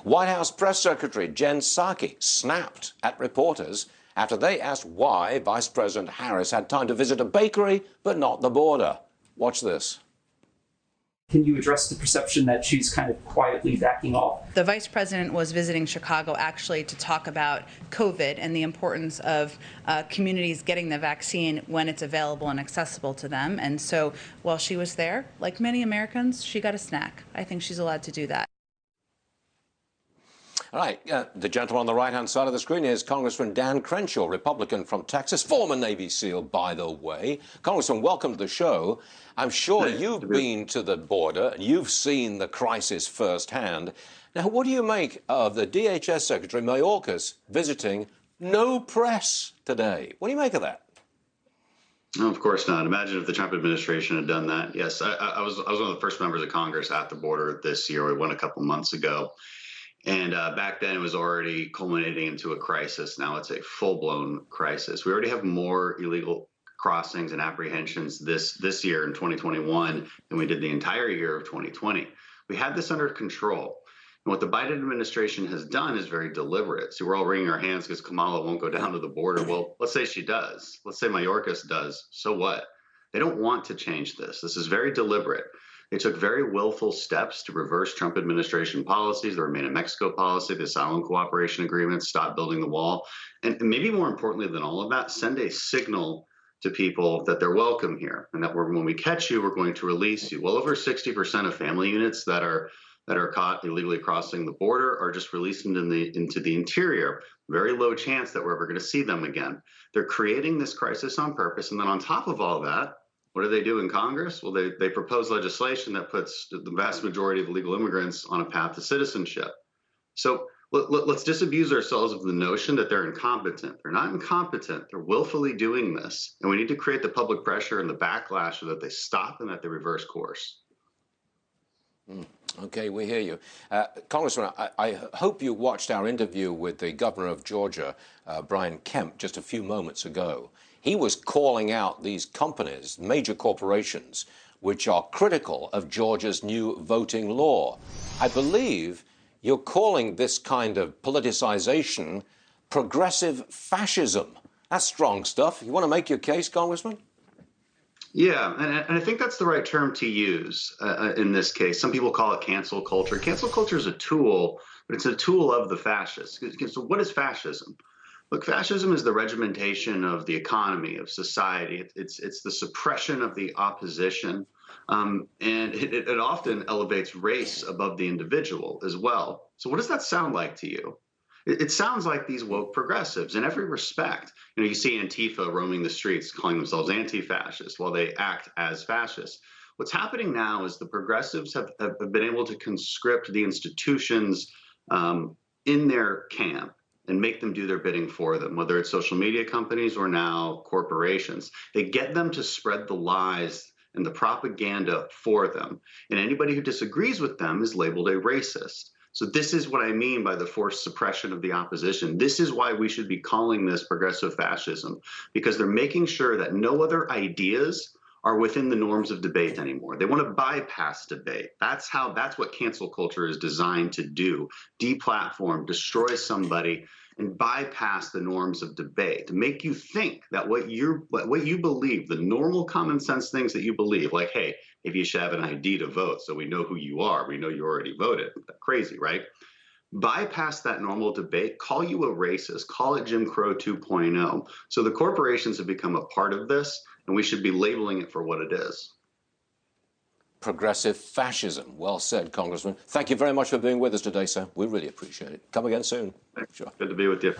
White House Press Secretary Jen Psaki snapped at reporters after they asked why Vice President Harris had time to visit a bakery but not the border. Watch this. Can you address the perception that she's kind of quietly backing off? The vice president was visiting Chicago actually to talk about COVID and the importance of communities getting the vaccine when it's available and accessible to them. And so while she was there, like many Americans, she got a snack. I think she's allowed to do that. All right, the gentleman on the right-hand side of the screen is Congressman Dan Crenshaw, Republican from Texas, former Navy SEAL, by the way. Congressman, welcome to the show. I'm sure you've been to the border and you've seen the crisis firsthand. Now, what do you make of the DHS Secretary Mayorkas visiting no press today? What do you make of that? No, of course not. Imagine if the Trump administration had done that. Yes, I was one of the first members of Congress at the border this year. We went a couple months ago. And back then, it was already culminating into a crisis. Now it's a full-blown crisis. We already have more illegal crossings and apprehensions this year in 2021 than we did the entire year of 2020. We had this under control. And what the Biden administration has done is very deliberate. So we're all wringing our hands because Kamala won't go down to the border. Well, let's say she does. Let's say Mayorkas does. So what? They don't want to change this. This is very deliberate. They took very willful steps to reverse Trump administration policies, the Remain in Mexico policy, the asylum cooperation agreement, stop building the wall, and maybe more importantly than all of that, send a signal to people that they're welcome here and that when we catch you, we're going to release you. Well over 60% of family units that are caught illegally crossing the border are just released into the interior. Very low chance that we're ever going to see them again. They're creating this crisis on purpose, and then on top of all that, what do they do in Congress? Well, they propose legislation that puts the vast majority of illegal immigrants on a path to citizenship. So let's disabuse ourselves of the notion that they're incompetent. They're not incompetent. They're willfully doing this. And we need to create the public pressure and the backlash so that they stop and that they reverse course. Okay, we hear you. Congressman, I hope you watched our interview with the governor of Georgia, Brian Kemp, just a few moments ago. He was calling out these companies, major corporations, which are critical of Georgia's new voting law. I believe you're calling this kind of politicization progressive fascism. That's strong stuff. You want to make your case, Congressman? Yeah, and I think that's the right term to use in this case. Some people call it cancel culture. Cancel culture is a tool, but it's a tool of the fascists. So what is fascism? Look, fascism is the regimentation of the economy, of society. It's the suppression of the opposition, and it often elevates race above the individual as well. So what does that sound like to you? It sounds like these woke progressives in every respect. You know, you see Antifa roaming the streets calling themselves anti-fascist while they act as fascists. What's happening now is the progressives have been able to conscript the institutions in their camp and make them do their bidding for them, whether it's social media companies or now corporations. They get them to spread the lies and the propaganda for them. And anybody who disagrees with them is labeled a racist. So this is what I mean by the forced suppression of the opposition. This is why we should be calling this progressive fascism, because they're making sure that no other ideas are within the norms of debate anymore. They want to bypass debate. That's what cancel culture is designed to do. Deplatform, destroy somebody, and bypass the norms of debate to make you think that what you believe, the normal common sense things that you believe, like, hey, if you should have an ID to vote so we know who you are, we know you already voted. That's crazy, right? Bypass that normal debate, call you a racist, call it Jim Crow 2.0. So the corporations have become a part of this, and we should be labeling it for what it is. Progressive fascism. Well said, Congressman. Thank you very much for being with us today, sir. We really appreciate it. Come again soon. Thanks. Sure. Good to be with you.